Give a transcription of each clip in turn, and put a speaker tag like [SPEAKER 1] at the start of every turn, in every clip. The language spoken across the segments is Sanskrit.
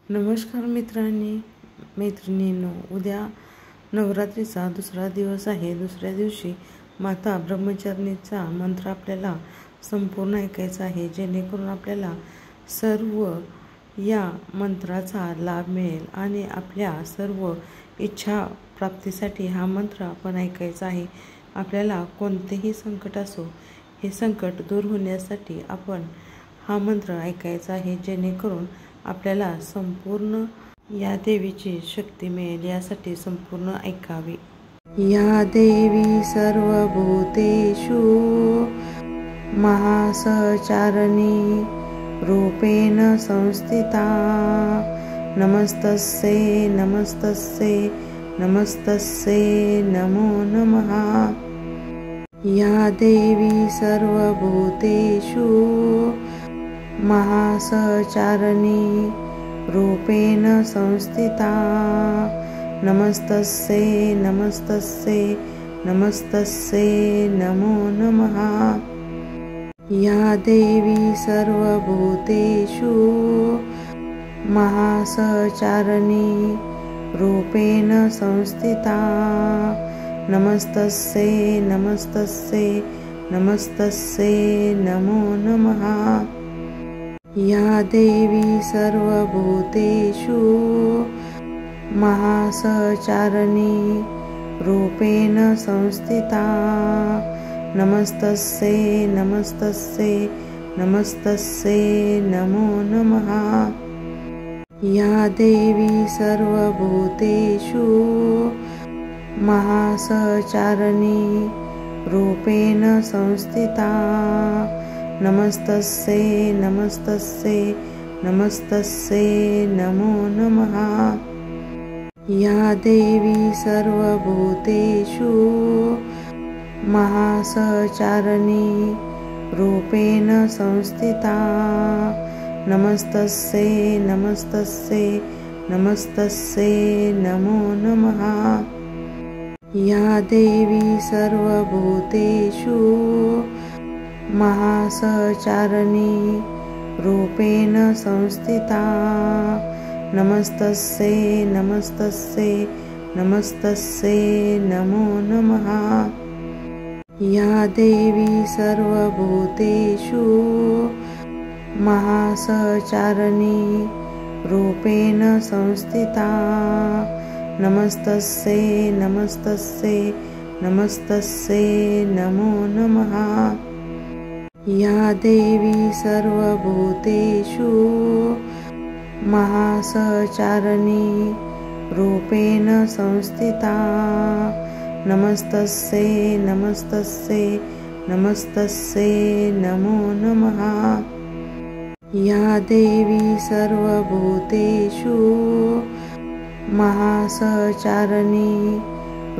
[SPEAKER 1] नमस्कार मैत्रिणींनो, उद्या नवरात्रीचा दुसरा दिवस आहे। दुसऱ्या दिवशी माता ब्रह्मचारिणीचा मंत्र आपल्याला संपूर्ण ऐकायचा आहे, जेणेकरून आपल्याला सर्व या मंत्राचा लाभ मिळेल आणि आपल्या सर्व इच्छा प्राप्तीसाठी हा मंत्र आपण ऐकायचा आहे। आपल्याला कोणतेही संकट असो, हे संकट दूर होण्यासाठी आपण हा मंत्र ऐकायचा आहे, जेणेकरून आपल्याला संपूर्ण या देवीची शक्ती मिळेल। यासाठी संपूर्ण ऐकावे। या देवी सर्वभूतेषु महासचारिणी रूपेण संस्थिता। नमस्तस्यै नमस्तस्यै नमस्तस्यै नमो नमः। या देवी सर्वभूतेषु महासचारिणी रूपेण संस्थिता। नमस्तस्यै नमस्तस्यै नमस्तस्यै नमो नमः। या देवी सर्वभूतेषु महासचारिणी रूपेण संस्थिता। नमस्तस्यै नमस्तस्यै नमस्तस्यै नमो नमः। या देवी सर्वभूतेषु महासचारिणी रूपेण संस्थिता। नमस्तस्यै नमस्तस्यै नमस्तस्यै नमो नमः। या देवी सर्वभूतेषु महासचारिणी रूपेण संस्थिता। नमस्तस्यै नमस्तस्यै नमस्तस्यै नमो नमः। या देवी सर्वभूतेषु महासचारिणी रूपेण संस्थिता। नमस्तस्यै नमस्तस्यै नमस्तस्यै नमो नमः। या देवी सर्वभूतेषु महासचारिणी रूपेण संस्थिता। नमस्तस्यै नमस्तस्यै नमस्तस्यै नमो नमः। या देवी सर्वभूतेषु महासचारिणी रूपेण संस्थिता। नमस्तस्यै नमस्तस्यै नमस्तस्यै नमो नमः। या देवी सर्वभूतेषु महासचारिणी रूपेण संस्थिता। नमस्तस्यै नमस्तस्यै नमस्तस्यै नमो नमः। या देवी सर्वभूतेषु महासचारिणी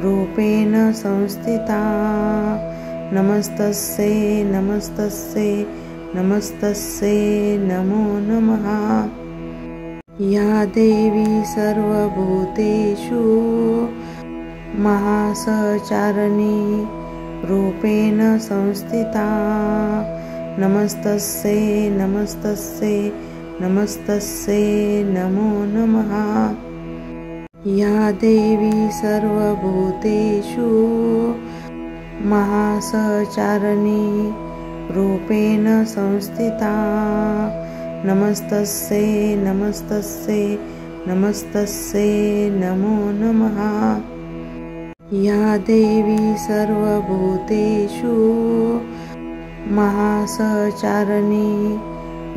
[SPEAKER 1] रूपेण संस्थिता। नमस्तस्यै नमस्तस्यै नमस्तस्यै नमो नमः। या देवी सर्वभूतेषु महासचारिणी रूपेण संस्थिता। नमस्तस्यै नमस्तस्यै नमस्तस्यै नमो नमः। या देवी सर्वभूतेषु महासचारिणी रूपेण संस्थिता। नमस्तस्यै नमस्तस्यै नमस्तस्यै नमो नमः। या देवी सर्वभूतेषु महासचारिणी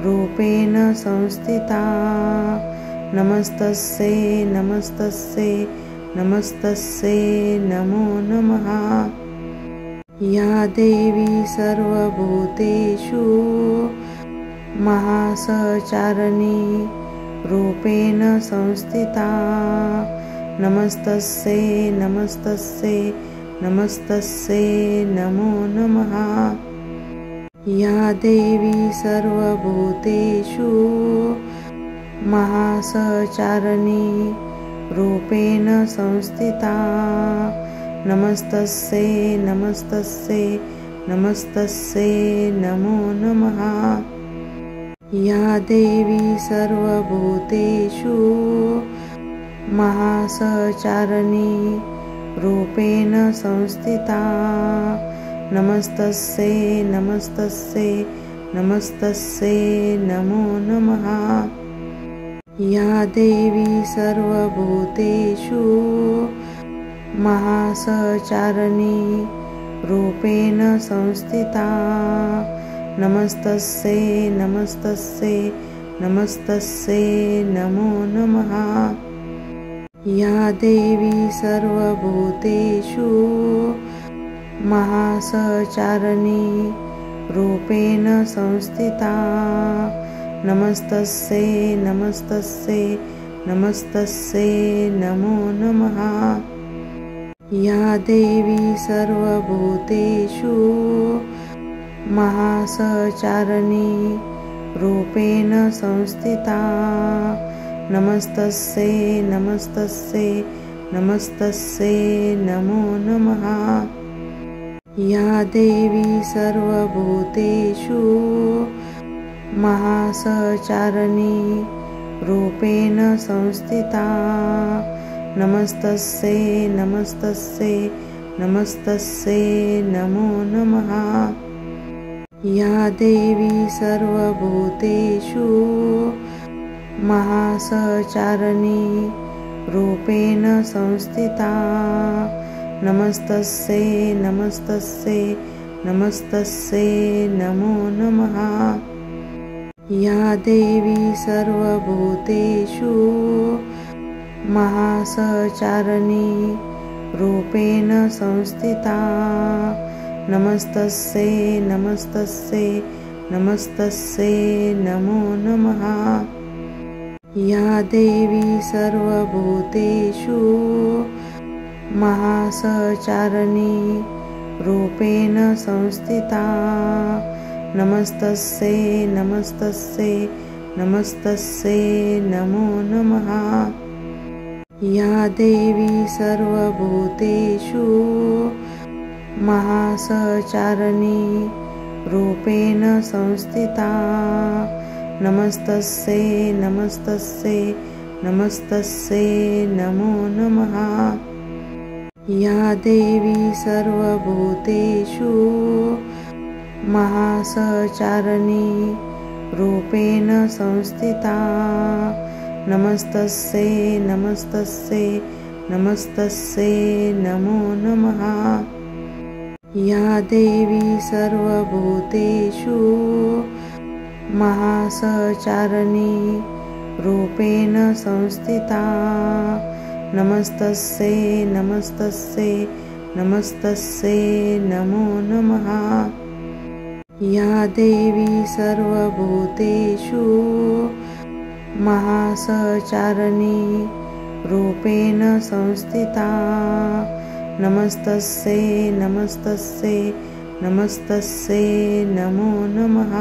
[SPEAKER 1] रूपेण संस्थिता। नमस्तस्यै नमस्तस्यै नमस्तस्यै नमो नमः। या देवी सर्वभूतेषु महासचारिणी रूपेण संस्थिता। नमस्तस्यै नमस्तस्यै नमस्तस्यै नमो नमः। या देवी सर्वभूतेषु महासचारिणी रूपेण संस्थिता। नमस्तस्यै नमस्तस्यै नमस्तस्यै नमो नमः। या देवी सर्वभूतेषु महासहचारिणी रूपेण संस्थिता। नमस्तस्यै नमस्तस्यै नमस्तस्यै नमो नमः। या देवी सर्वभूतेषु महासहचारिणी रूपेण संस्थिता। नमस्तस्यै नमस्तस्यै नमस्तस्यै नमो नमः। या देवी सर्वभूतेषु महासहचारिणी रूपेण संस्थिता। नमस्तस्यै नमस्तस्यै नमस्तस्यै नमो नमः। या देवी सर्वभूतेषु महासहचारिणी रूपेण संस्थिता। नमस्तस्यै नमस्तस्यै नमस्तस्यै नमो नमः। या देवी सर्वभूतेषु महासहचारिणी रूपेण संस्थिता। नमस्तस्यै नमस्तस्यै नमस्तस्यै नमो नमः। या देवी सर्वभूतेषु महासहचारिणी रूपेण संस्थिता। नमस्तस्यै नमस्तस्यै नमस्तस्यै नमो नमः। या देवी सर्वभूतेषु महासहचारिणी रूपेण संस्थिता। नमस्तस्यै नमस्तस्यै नमस्तस्यै नमो नमः। या देवी सर्वभूतेषु महासहचारिणी रूपेण संस्थिता। नमस्तस्यै नमस्तस्यै नमस्तस्यै नमो नमः। या देवी सर्वभूतेषु महासहचारिणी रूपेण संस्थिता। नमस्तस्यै नमस्तस्यै नमस्तस्यै नमो नमः। या देवी सर्वभूतेषु महासहचारिणी रूपेण संस्थिता। नमस्तस्यै नमस्तस्यै नमस्तस्यै नमो नमः। या देवी सर्वभूतेषु महासहचारिणी रूपेण संस्थिता। नमस्तस्यै नमस्तस्यै नमस्तस्यै नमो नमः। या देवी सर्वभूतेषु महासहचारिणी रूपेण संस्थिता। नमस्तस्यै नमस्तस्यै नमस्तस्यै नमो नमः।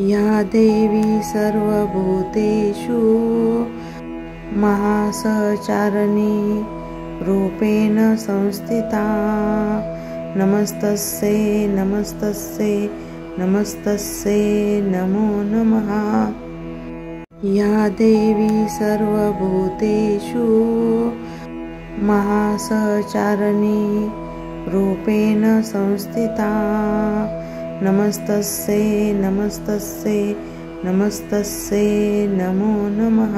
[SPEAKER 1] या देवी सर्वभूतेषु महासहचारिणी रूपेण संस्थिता। नमस्तस्यै नमस्तस्यै नमस्तस्यै नमो नमः। या देवी सर्वभूतेषु महासहचारिणी रूपेण संस्थिता। नमस्तस्यै नमस्तस्यै नमस्तस्यै नमो नमः।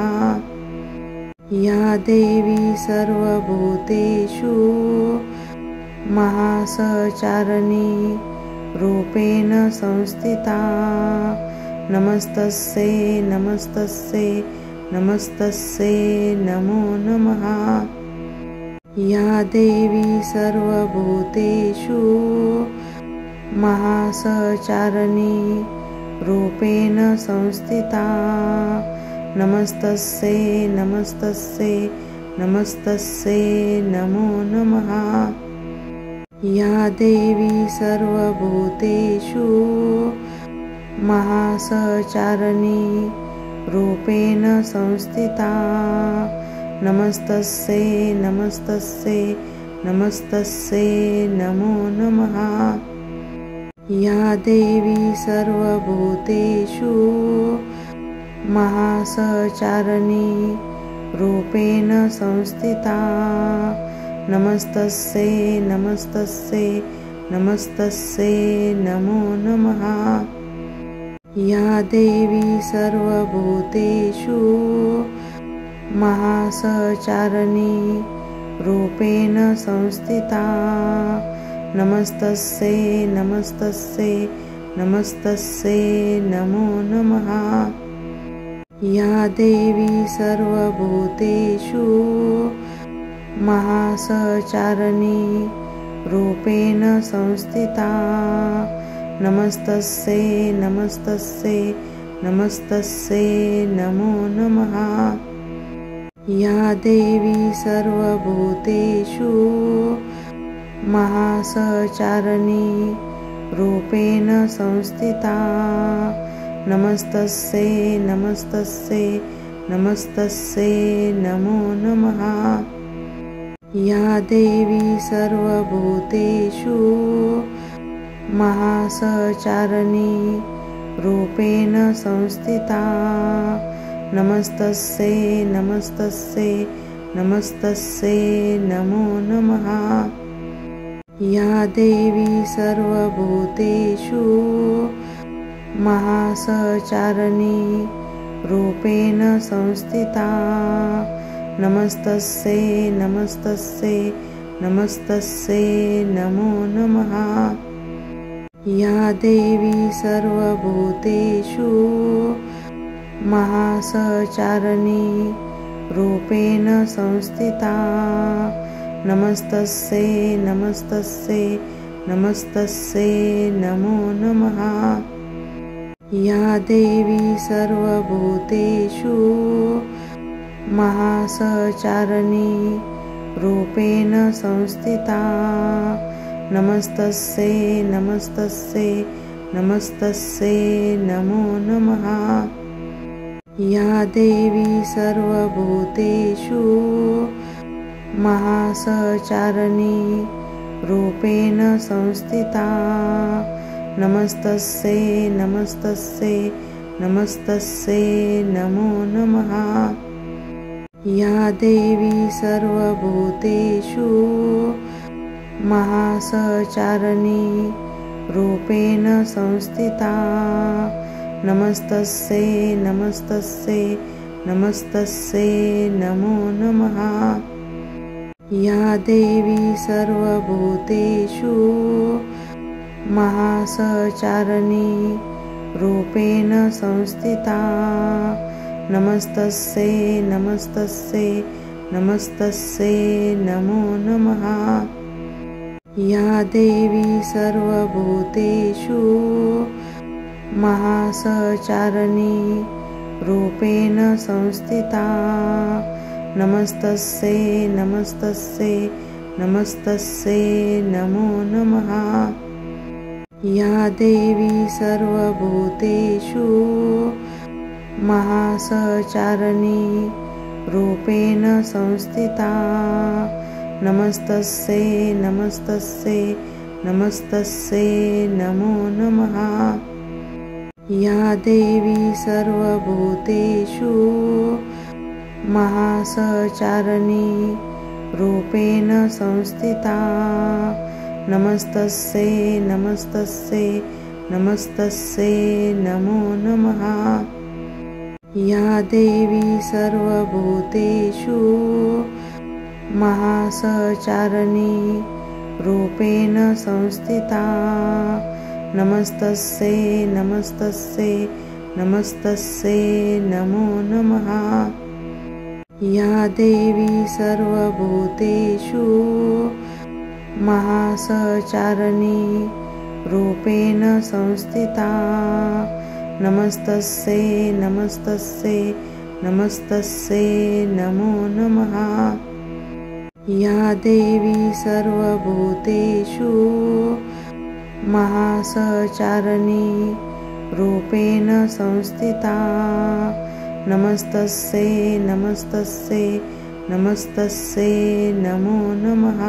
[SPEAKER 1] या देवी सर्वभूतेषु महासहचारिणी रूपेण संस्थिता। नमस्तस्यै नमस्तस्यै नमस्तस्यै नमो नमः। या देवी सर्वभूतेषु महासहचारिणी रूपेण संस्थिता। नमस्तस्यै नमस्तस्यै नमस्तस्यै नमो नमः। या देवी सर्वभूतेषु महासहचारिणी रूपेण संस्थिता। नमस्तस्यै नमस्तस्यै नमस्तस्यै नमो नमः। या देवी सर्वभूतेषु महासचारिणी रूपेण संस्थिता नमस्तस्यै नमस्तस्यै नमस्तस्यै नमो नमः। या देवी सर्वभूतेषु महासचारिणी रूपेण संस्थिता नमस्तस्यै नमस्तस्यै नमस्तस्यै नमो नमः। या देवी सर्वभूतेषु महासचारिणी रूपेण संस्थिता नमस्तस्यै नमस्तस्यै नमस्तस्यै नमो नमः। या देवी सर्वभूतेषु महासचारिणी रूपेण संस्थिता नमस्तस्यै नमस्तस्यै नमस्तस्यै नमो नमः। या देवी सर्वभूतेषु महासचारिणी रूपेण संस्थिता नमस्तस्यै नमस्तस्यै नमस्तस्यै नमो नमः। या देवी सर्वभूतेषु महासचारिणी रूपेण संस्थिता नमस्तस्यै नमस्तस्यै नमस्तस्यै नमो नमः। या देवी सर्वभूतेषु महासचारिणी रूपेण संस्थिता नमस्तस्यै नमस्तस्यै नमस्तस्यै नमो नमः। या देवी सर्वभूतेषु महासचारिणी रूपेण संस्थिता नमस्तस्यै नमस्तस्यै नमस्तस्यै नमो नमः। या देवी सर्वभूतेषु महासचारिणी रूपेण संस्थिता नमस्तस्यै नमस्तस्यै नमस्तस्यै नमो नमः। या देवी सर्वभूतेषु महासचारिणी रूपेण संस्थिता नमस्तस्यै नमस्तस्यै नमस्तस्यै नमो नमः। या देवी सर्वभूतेषु महासचारिणी रूपेण संस्थिता नमस्तस्यै नमस्तस्यै नमस्तस्यै नमो नमः। या देवी सर्वभूतेषु महासचारिणी रूपेण संस्थिता नमस्तस्यै नमस्तस्यै नमस्तस्यै नमो नमः। या देवी सर्वभूतेषु महासचारिणी रूपेण संस्थिता नमस्तस्यै नमस्तस्यै नमस्तस्यै नमो नमः। या देवी सर्वभूतेषु महासचारिणी रूपेण संस्थिता नमस्तस्यै नमस्तस्यै नमस्तस्यै नमो नमः। या देवी सर्वभूतेषु महासचारिणी रूपेण संस्थिता नमस्तस्यै नमस्तस्यै नमस्तस्यै नमो नमः। या देवी सर्वभूतेषु महासचारिणी रूपेण संस्थिता नमस्तस्यै नमस्तस्यै नमस्तस्यै नमो नमः। या देवी सर्वभूतेषु महासचारिणी रूपेण संस्थिता नमस्तस्यै नमस्तस्यै नमस्तस्यै नमो नमः।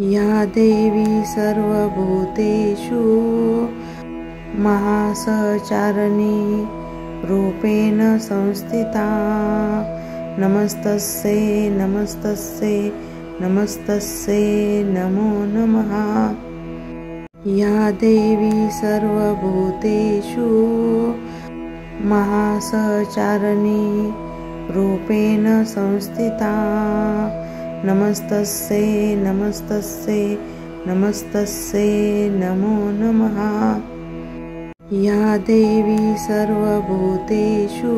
[SPEAKER 1] या देवी सर्वभूतेषु महासचारिणी रूपेण संस्थिता। नमस्तस्यै नमस्तस्यै नमस्तस्यै नमो नमः। या देवी सर्वभूतेषु महासचारिणी रूपेण संस्थिता। नमस्तस्यै नमस्तस्यै नमस्तस्यै नमो नमः। या देवी सर्वभूतेषु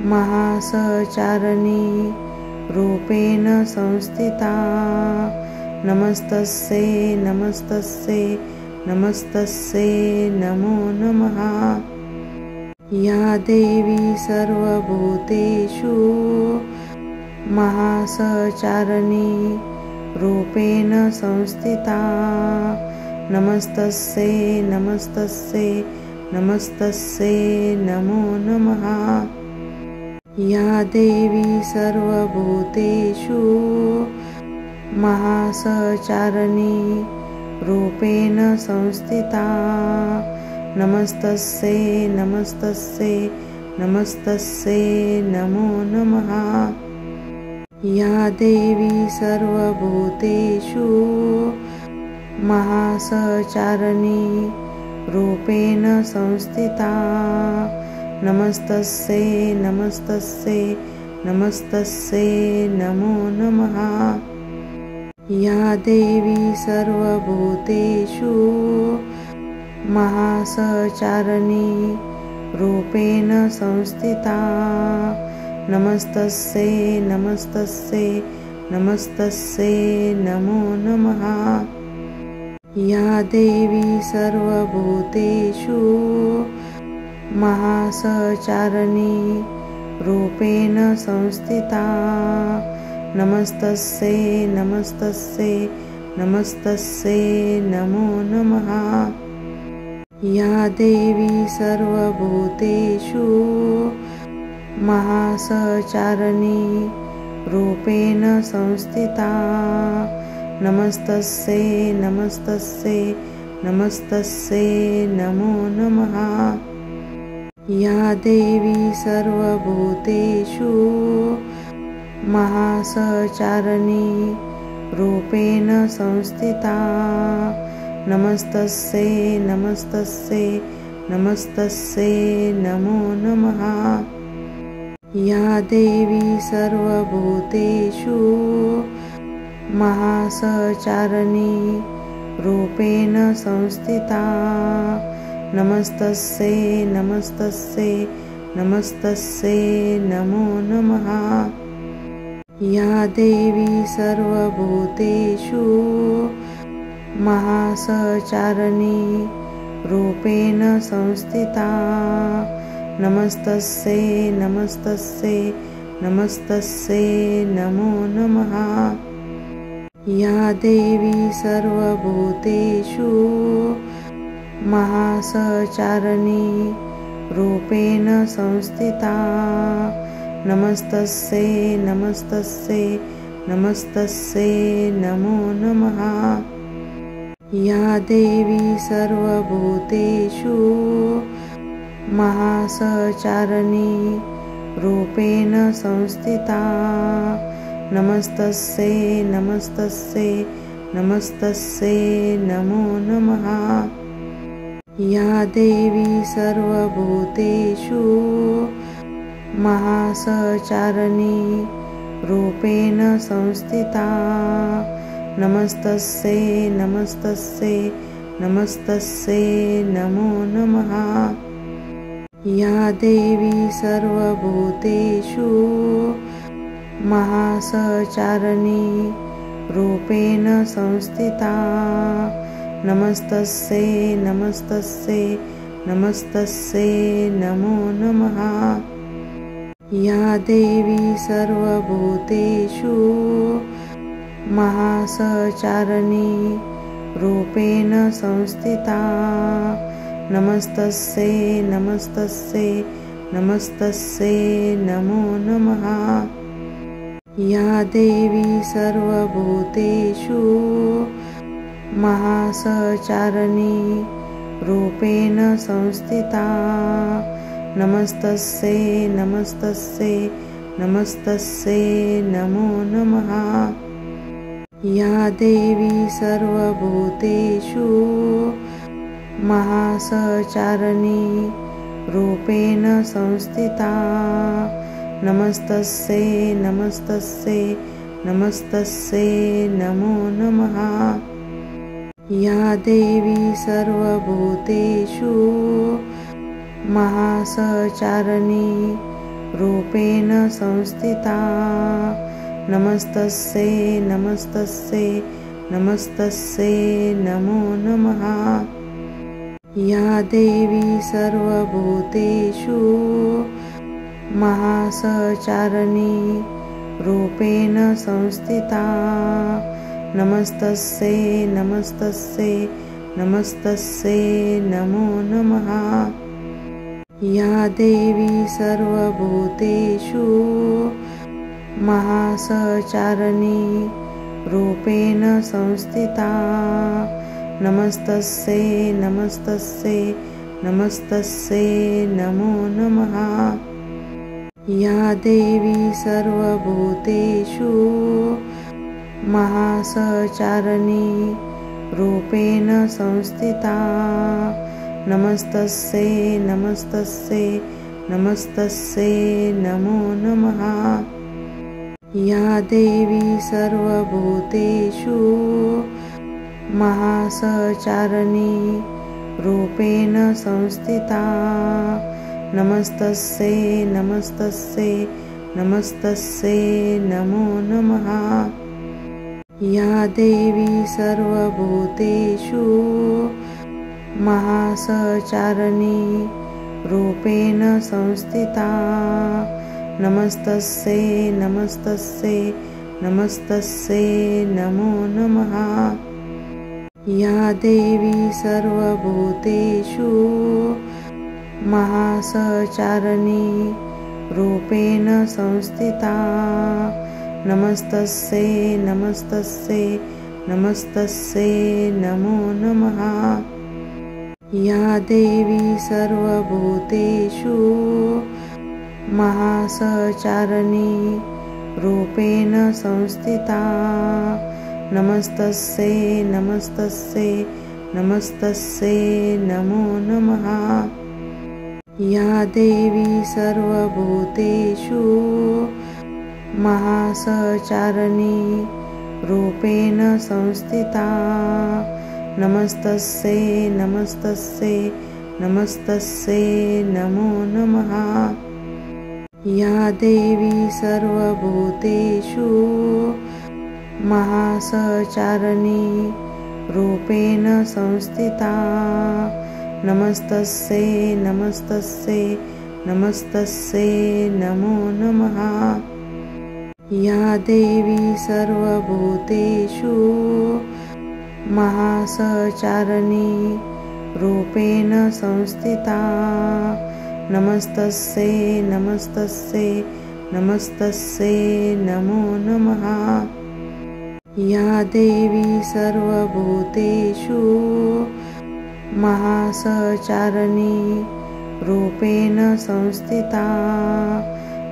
[SPEAKER 1] महासचारिणी रूपेण संस्थिता। नमस्तस्यै नमस्तस्यै नमस्तस्यै नमो नमः। या देवी सर्वभूतेषु महासचारिणी रूपेण संस्थिता। नमस्तस्यै नमस्तस्यै नमस्तस्यै नमो नमः। या देवी सर्वभूतेषु महासचारिणी रूपेण संस्थिता। नमस्तस्यै नमस्तस्यै नमस्तस्यै नमो नमः। या देवी सर्वभूतेषु महासचारिणी रूपेण संस्थिता। नमस्तस्यै नमस्तस्यै नमस्तस्यै नमो नमः। या देवी सर्वभूतेषु महासचारिणी रूपेण संस्थिता। नमस्तस्यै नमस्तस्यै नमस्तस्यै नमो नमः। या देवी सर्वभूतेषु महासचारिणी रूपेण संस्थिता। नमस्तस्यै नमस्तस्यै नमस्तस्यै नमो नमः। या देवी सर्वभूतेषु महासचारिणी रूपेण संस्थिता। नमस्तस्यै नमस्तस्यै नमस्तस्यै नमो नमः। या देवी सर्वभूतेषु महासचारिणी रूपेण संस्थिता। नमस्तस्यै नमस्तस्यै नमस्तस्यै नमो नमः। या देवी सर्वभूतेषु महासचारिणी रूपेण संस्थिता। नमस्तस्यै नमस्तस्यै नमस्तस्यै नमो नमः। या देवी सर्वभूतेषु महासचारिणी रूपेण संस्थिता। नमस्तस्यै नमस्तस्यै नमस्तस्यै नमो नमः। या देवी सर्वभूतेषु महासचारिणी रूपेण संस्थिता। नमस्तस्यै नमस्तस्यै नमस्तस्यै नमो नमः। या देवी सर्वभूतेषु महासचारिणी रूपेण संस्थिता। नमस्तस्यै नमस्तस्यै नमस्तस्यै नमो नमः। या देवी सर्वभूतेषु महासचारिणी रूपेण संस्थिता। नमस्तस्यै नमस्तस्यै नमस्तस्यै नमो नमः। या देवी सर्वभूतेषु महासचारिणी रूपेण संस्थिता। नमस्तस्यै नमस्तस्यै नमस्तस्यै नमो नमः। या देवी सर्वभूतेषु महासचारिणी रूपेण संस्थिता। नमस्तस्यै नमस्तस्यै नमस्तस्यै नमो नमः। या देवी सर्वभूतेषु महासचारिणी रूपेण संस्थिता नमस्तस्यै नमस्तस्यै नमस्तस्यै नमो नमः। या देवी सर्वभूतेषु महासचारिणी रूपेण संस्थिता नमस्तस्यै नमस्तस्यै नमस्तस्यै नमो नमः। या देवी सर्वभूतेषु महासचारिणी रूपेण संस्थिता नमस्तस्यै नमस्तस्यै नमस्तस्यै नमो नमः। या देवी सर्वभूतेषु महासचारिणी रूपेण संस्थिता नमस्तस्यै नमस्तस्यै नमस्तस्यै नमो नमः। या देवी सर्वभूतेषु महासचारिणी रूपेण संस्थिता नमस्तस्यै नमस्तस्यै नमस्तस्यै नमो नमः। या देवी सर्वभूतेषु महासचारिणी रूपेण संस्थिता नमस्तस्यै नमस्तस्यै नमस्तस्यै नमो नमः। या देवी सर्वभूतेषु महासचारिणी रूपेण संस्थिता नमस्तस्यै नमस्तस्यै नमस्तस्यै नमो नमः। या देवी सर्वभूतेषु महासचारिणी रूपेण संस्थिता नमस्तस्यै नमस्तस्यै नमस्तस्यै नमो नमः। या देवी सर्वभूतेषु महासचारिणी रूपेण संस्थिता नमस्तस्यै नमस्तस्यै नमस्तस्यै नमो नमः। या देवी सर्वभूतेषु महासचारिणी रूपेण संस्थिता नमस्तस्यै नमस्तस्यै नमस्तस्यै नमो नमः। या देवी सर्वभूतेषु महासचारिणी रूपेण संस्थिता नमस्तस्यै नमस्तस्यै नमस्तस्यै नमो नमः। या देवी सर्वभूतेषु महासचारिणी रूपेण संस्थिता नमस्तस्यै नमस्तस्यै नमस्तस्यै नमो नमः। या देवी सर्वभूतेषु महासचारिणी रूपेण संस्थिता नमस्तस्यै नमस्तस्यै नमस्तस्यै नमो नमः। या देवी सर्वभूतेषु महासचारिणी रूपेण संस्थिता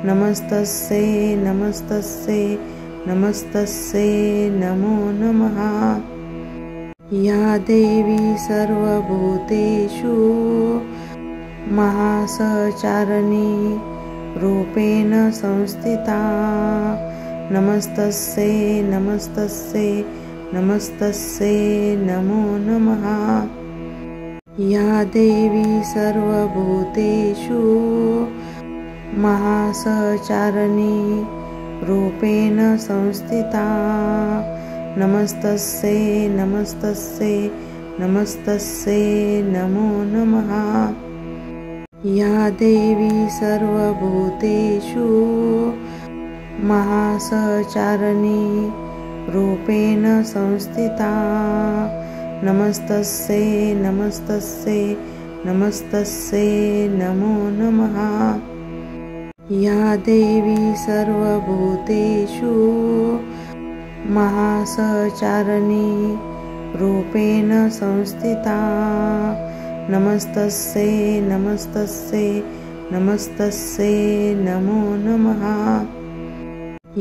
[SPEAKER 1] नमस्तस्यै नमस्तस्यै नमस्तस्यै नमो नमः। या देवी सर्वभूतेषु महासचारिणी रूपेण संस्थिता नमस्तस्यै नमस्तस्यै नमस्तस्यै नमो नमः। या देवी सर्वभूतेषु महासचारिणी रूपेण संस्थिता नमस्तस्यै नमस्तस्यै नमस्तस्यै नमो नमः। या देवी सर्वभूतेषु महासचारिणी रूपेण संस्थिता नमस्तस्यै नमस्तस्यै नमस्तस्यै नमो नमः। या देवी सर्वभूतेषु महासचारिणी रूपेण संस्थिता। नमस्तस्यै नमस्तस्यै नमस्तस्यै नमो नमः।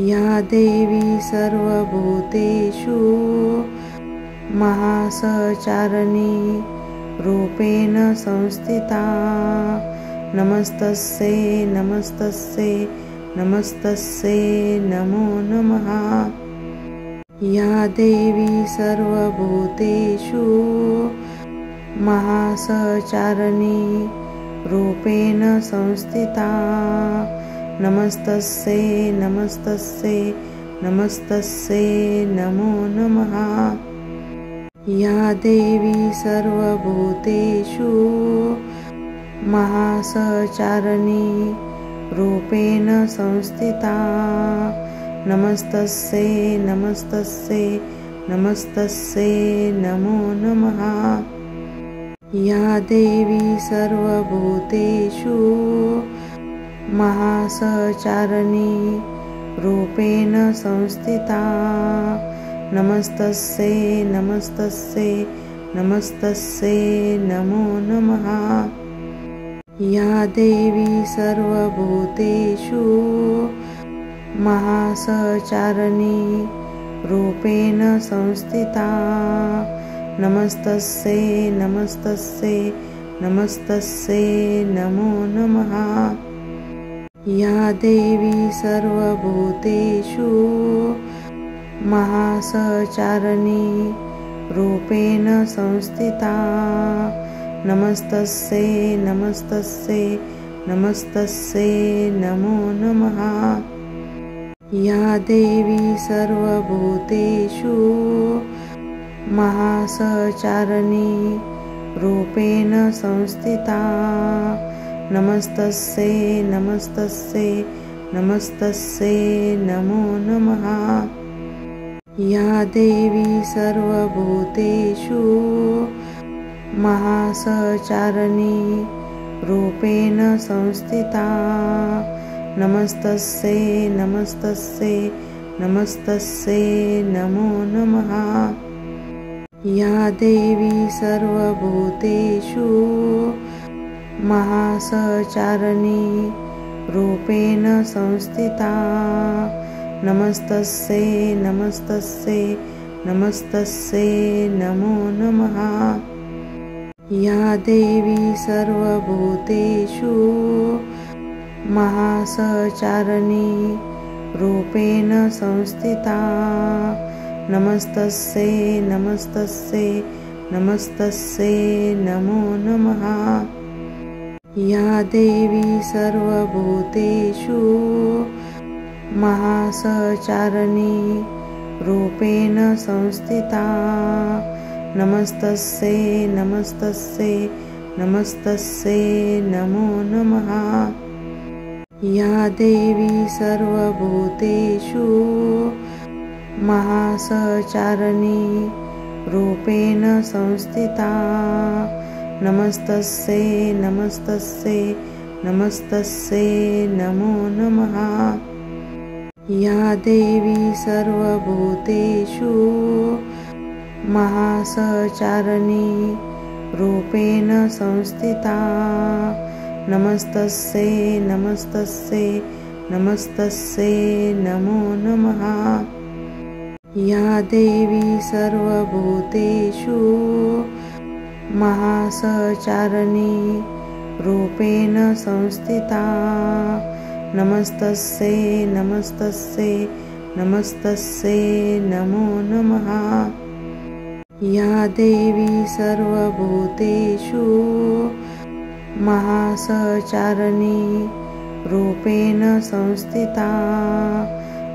[SPEAKER 1] या देवी सर्वभूतेषु महासचारिणी रूपेण संस्थिता। नमस्तस्यै नमस्तस्यै नमस्तस्यै नमो नमः। या देवी सर्वभूतेषु महासचारिणी रूपेण संस्थिता। नमस्तस्यै नमस्तस्यै नमस्तस्यै नमो नमः। या देवी सर्वभूतेषु महासचारिणी रूपेण संस्थिता। नमस्तस्यै नमस्तस्यै नमस्तस्यै नमो नमः। या देवी सर्वभूतेषु महासचारिणी रूपेण संस्थिता। नमस्तस्यै नमस्तस्यै नमस्तस्यै नमो नमः। या देवी सर्वभूतेषु महासचारिणी रूपेण संस्थिता। नमस्तस्यै नमस्तस्यै नमस्तस्यै नमो नमः। या देवी सर्वभूतेषु महासचारिणी रूपेण संस्थिता। नमस्तस्यै नमस्तस्यै नमस्तस्यै नमो नमः। या देवी सर्वभूतेषु महासचारिणी रूपेण संस्थिता। नमस्तस्यै नमस्तस्यै नमस्तस्यै नमो नमः। या देवी सर्वभूतेषु महासचारिणी रूपेण संस्थिता। नमस्तस्यै नमस्तस्यै नमस्तस्यै नमो नमः। या देवी सर्वभूतेषु महासचारिणी रूपेण संस्थिता। नमस्तस्यै नमस्तस्यै नमस्तस्यै नमो नमः। या देवी सर्वभूतेषु महासचारिणी रूपेण संस्थिता। नमस्तस्यै नमस्तस्यै नमस्तस्यै नमो नमः। या देवी सर्वभूतेषु महासचारिणी रूपेण संस्थिता। नमस्तस्यै नमस्तस्यै नमस्तस्यै नमो नमः। या देवी सर्वभूतेषु महासचारिणी रूपेण संस्थिता। नमस्तस्यै नमस्तस्यै नमस्तस्यै नमो नमः। या देवी सर्वभूतेषु महासचारिणी रूपेण संस्थिता। नमस्तस्यै नमस्तस्यै नमस्तस्यै नमो नमः। या देवी सर्वभूतेषु महासचारिणी रूपेण संस्थिता। नमस्तस्यै नमस्तस्यै नमस्तस्यै नमो नमः। या देवी सर्वभूतेषु महासचारिणी रूपेण संस्थिता।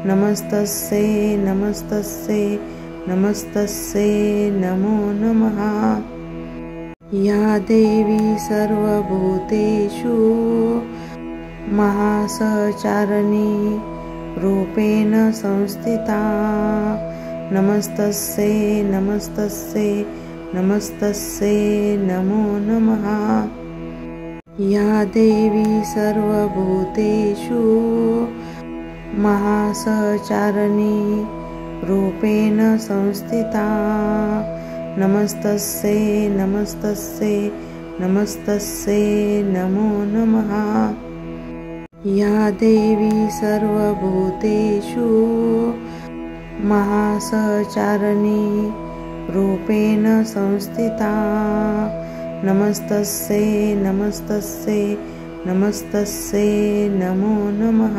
[SPEAKER 1] नमस्तस्यै नमस्तस्यै नमस्तस्यै नमो नमः। या देवी सर्वभूतेषु महासचारिणी रूपेण संस्थिता। नमस्तस्यै नमस्तस्यै नमस्तस्यै नमो नमः। या देवी सर्वभूतेषु महासचारिणी रूपेण संस्थिता नमस्तस्यै नमस्तस्यै नमस्तस्यै नमो नमः। या देवी सर्वभूतेषु महासचारिणी रूपेण संस्थिता नमस्तस्यै नमस्तस्यै नमस्तस्यै नमो नमः।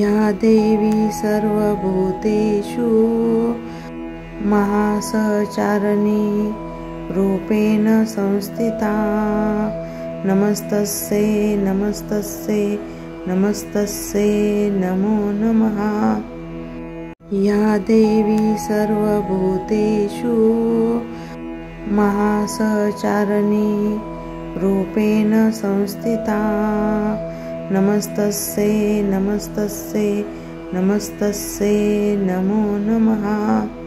[SPEAKER 1] या देवी सर्वभूतेषु महासचारिणी रूपेण संस्थिता नमस्तस्यै नमस्तस्यै नमस्तस्यै नमो नमः। या देवी सर्वभूतेषु महासचारिणी रूपेण संस्थिता नमस्तस्यै नमस्तस्यै नमस्तस्यै नमो नमः।